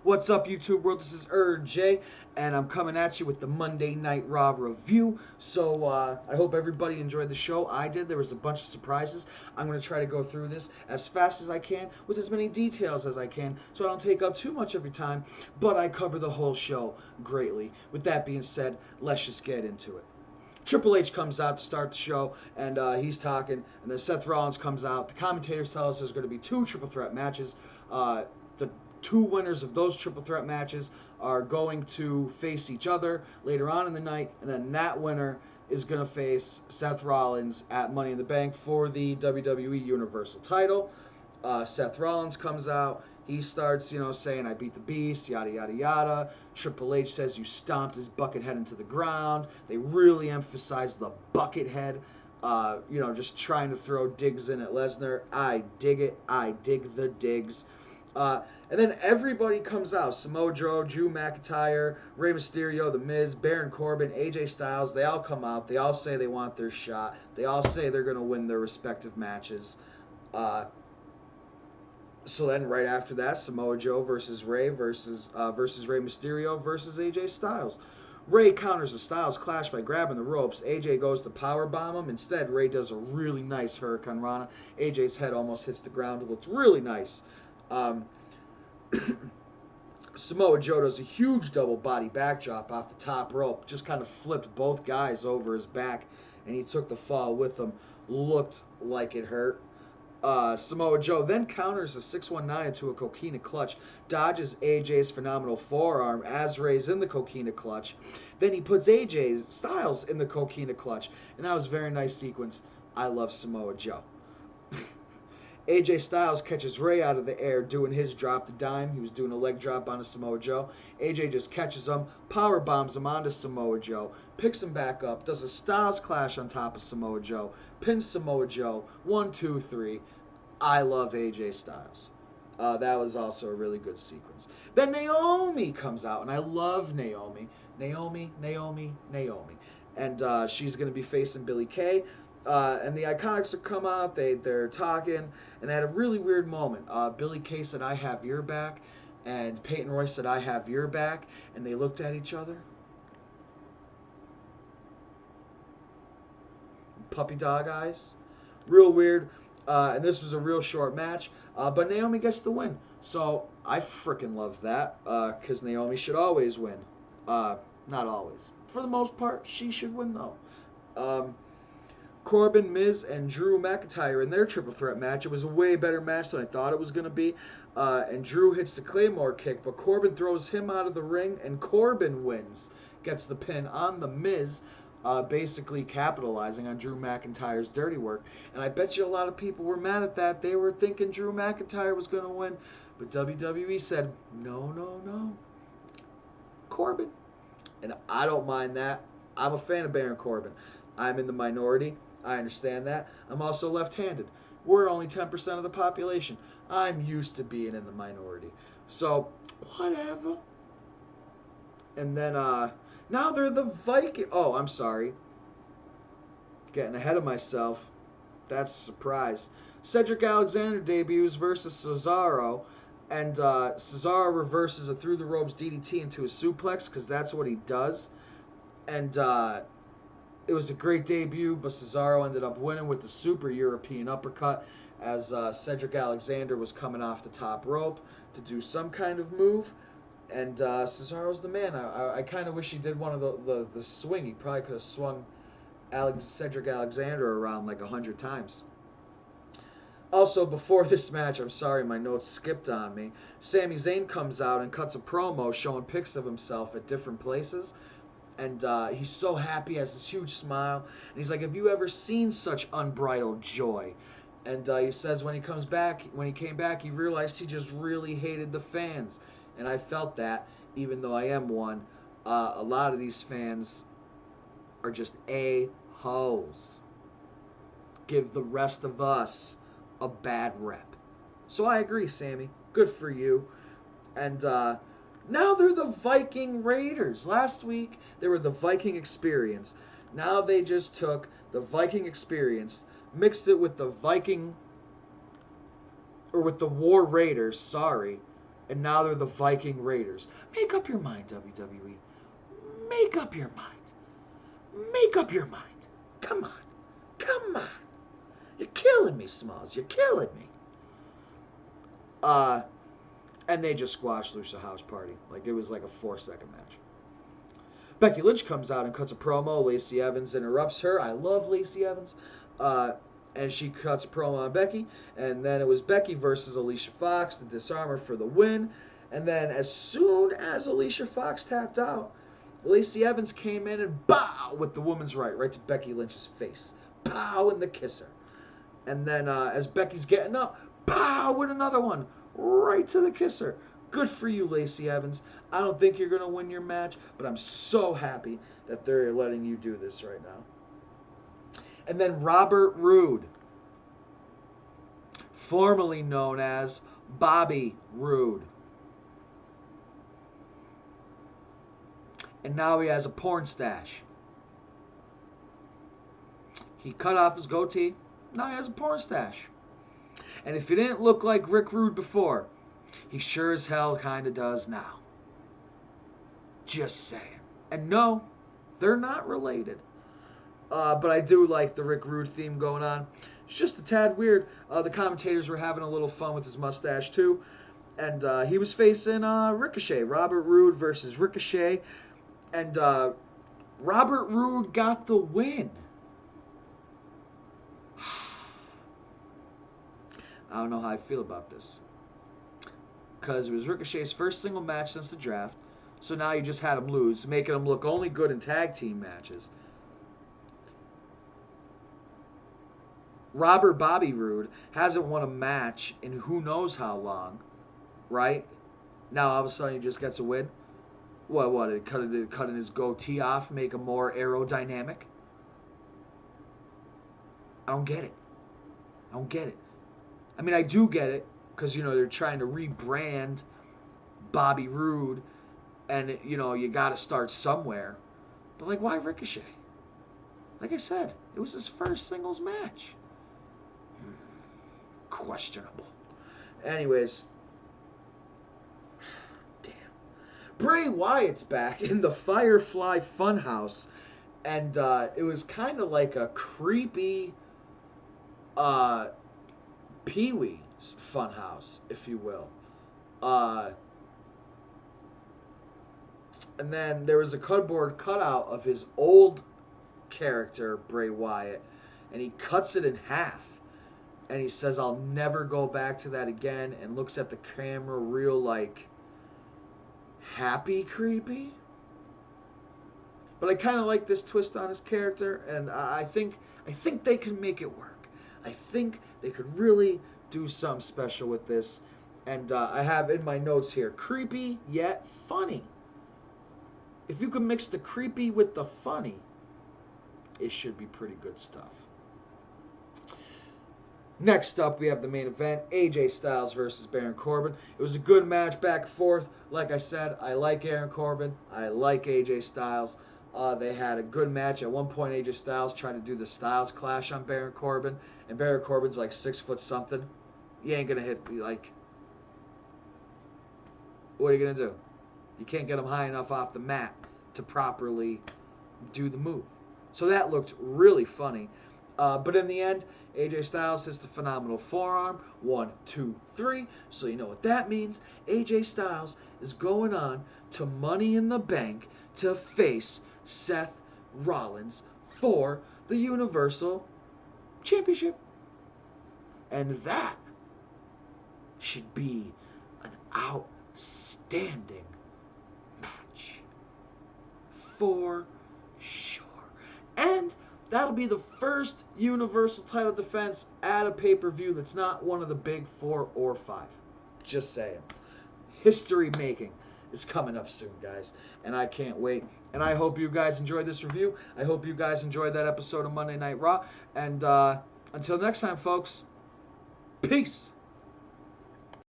What's up, YouTube world? This is Jay, and I'm coming at you with the Monday Night Raw review. So I hope everybody enjoyed the show. I did. There was a bunch of surprises. I'm going to try to go through this as fast as I can with as many details as I can so I don't take up too much of your time, but I cover the whole show greatly. With that being said, let's just get into it. Triple H comes out to start the show, and he's talking, and then Seth Rollins comes out. The commentators tell us there's going to be two triple threat matches. The two winners of those triple threat matches are going to face each other later on in the night, and then that winner is going to face Seth Rollins at Money in the Bank for the WWE Universal title. Seth Rollins comes out. He starts, saying, I beat the beast, yada, yada, yada. Triple H says you stomped his bucket head into the ground. They really emphasize the bucket head, just trying to throw digs in at Lesnar. I dig it. I dig the digs. And then everybody comes out. Samoa Joe, Drew McIntyre, Rey Mysterio, The Miz, Baron Corbin, AJ Styles. They all come out. They all say they want their shot. They all say they're going to win their respective matches. So then right after that, Samoa Joe versus Rey versus Rey Mysterio versus AJ Styles. Rey counters the Styles clash by grabbing the ropes. AJ goes to powerbomb him. Instead, Rey does a really nice Hurricane Rana. AJ's head almost hits the ground. It looked really nice. Samoa Joe does a huge double body backdrop off the top rope. Just kind of flipped both guys over his back, and he took the fall with him. Looked like it hurt. Samoa Joe then counters a 619 into a coquina clutch, dodges AJ's phenomenal forearm as Rey's in the coquina clutch. Then he puts AJ Styles in the coquina clutch, and that was a very nice sequence. I love Samoa Joe. AJ Styles catches Rey out of the air doing his drop the dime. He was doing a leg drop onto Samoa Joe. AJ just catches him, power bombs him onto Samoa Joe, picks him back up, does a Styles clash on top of Samoa Joe, pins Samoa Joe. 1, 2, 3. I love AJ Styles. That was also a really good sequence. Then Naomi comes out, and I love Naomi. Naomi. And she's going to be facing Billie Kay. And the Iconics have come out, they're talking, and they had a really weird moment. Billie Kay said, I have your back, and Peyton Royce said, I have your back, and they looked at each other. Puppy dog eyes. Real weird. And this was a real short match, but Naomi gets the win. So I freaking love that, because Naomi should always win. Not always. For the most part, she should win, though. Corbin, Miz, and Drew McIntyre in their triple threat match. It was a way better match than I thought it was going to be. And Drew hits the Claymore kick, but Corbin throws him out of the ring, and Corbin wins. Gets the pin on the Miz, basically capitalizing on Drew McIntyre's dirty work. And I bet you a lot of people were mad at that. They were thinking Drew McIntyre was going to win. But WWE said, no. Corbin. And I don't mind that. I'm a fan of Baron Corbin. I'm in the minority. I understand that. I'm also left-handed. We're only 10% of the population. I'm used to being in the minority. So, whatever. And then, now they're the Viking. Oh, I'm sorry. Getting ahead of myself. That's a surprise. Cedric Alexander debuts versus Cesaro. And Cesaro reverses a through the ropes DDT into a suplex, because that's what he does. And, it was a great debut, but Cesaro ended up winning with the super European uppercut as Cedric Alexander was coming off the top rope to do some kind of move. And Cesaro's the man. I kind of wish he did one of the swing. He probably could have swung Cedric Alexander around like 100 times. Also, before this match, I'm sorry, my notes skipped on me. Sami Zayn comes out and cuts a promo showing pics of himself at different places. And he's so happy, he has this huge smile. And he's like, have you ever seen such unbridled joy? And he says when he came back, he realized he just really hated the fans. And I felt that, even though I am one. A lot of these fans are just a-holes. Give the rest of us a bad rep. So I agree, Sammy. Good for you. And now they're the Viking Raiders. Last week, they were the Viking Experience. Now they just took the Viking Experience, mixed it with the War Raiders, sorry, And now they're the Viking Raiders. Make up your mind, WWE. Make up your mind. Make up your mind. Come on. Come on. You're killing me, Smalls. You're killing me. And they just squashed Lucha House Party. Like, it was like a 4-second match. Becky Lynch comes out and cuts a promo. Lacey Evans interrupts her. I love Lacey Evans. And she cuts a promo on Becky. And then it was Becky versus Alicia Fox, the Disarmer, for the win. And then as soon as Alicia Fox tapped out, Lacey Evans came in and bow with the woman's right to Becky Lynch's face. Pow in the kisser. And then as Becky's getting up, pow with another one right to the kisser. Good for you, Lacey Evans. I don't think you're going to win your match, but I'm so happy that they're letting you do this right now. And then Robert Roode, formerly known as Bobby Roode. And now he has a porn stash. He cut off his goatee. Now he has a porn stash. And if he didn't look like Rick Rude before, he sure as hell kind of does now. Just saying. And no, they're not related. But I do like the Rick Rude theme going on. It's just a tad weird. The commentators were having a little fun with his mustache too. And he was facing Ricochet. Robert Roode versus Ricochet. And Robert Roode got the win. I don't know how I feel about this. Because it was Ricochet's first single match since the draft. So now you just had him lose, making him look only good in tag team matches. Robert Bobby Roode hasn't won a match in who knows how long, right? Now all of a sudden he just gets a win. What? It cutting his goatee off, make him more aerodynamic? I don't get it. I don't get it. I mean, I do get it, because, you know, they're trying to rebrand Bobby Roode, and, you know, you got to start somewhere. But, like, why Ricochet? Like I said, it was his first singles match. Questionable. Anyways. Damn. Bray Wyatt's back in the Firefly Funhouse, and it was kind of like a creepy Pee-wee's Funhouse, if you will. And then there was a cardboard cutout of his old character, Bray Wyatt, and he cuts it in half. And he says, "I'll never go back to that again," and looks at the camera real, like, happy creepy. But I kind of like this twist on his character, and I think they can make it work. I think they could really do something special with this. And I have in my notes here, creepy yet funny. If you can mix the creepy with the funny, it should be pretty good stuff. Next up, we have the main event, AJ Styles versus Baron Corbin. It was a good match, back and forth. Like I said, I like Baron Corbin. I like AJ Styles. They had a good match. At one point, AJ Styles tried to do the Styles Clash on Baron Corbin, and Baron Corbin's like 6 foot something. You ain't gonna hit me, like, what are you gonna do? You can't get him high enough off the mat to properly do the move. So that looked really funny. But in the end, AJ Styles hits the phenomenal forearm. 1, 2, 3. So you know what that means. AJ Styles is going on to Money in the Bank to face Seth Rollins for the Universal Championship. And that should be an outstanding match. For sure. And that'll be the first Universal title defense at a pay-per-view that's not one of the big 4 or 5. Just saying. History making is coming up soon, guys. And I can't wait. And I hope you guys enjoyed this review. I hope you guys enjoyed that episode of Monday Night Raw. And until next time, folks, peace.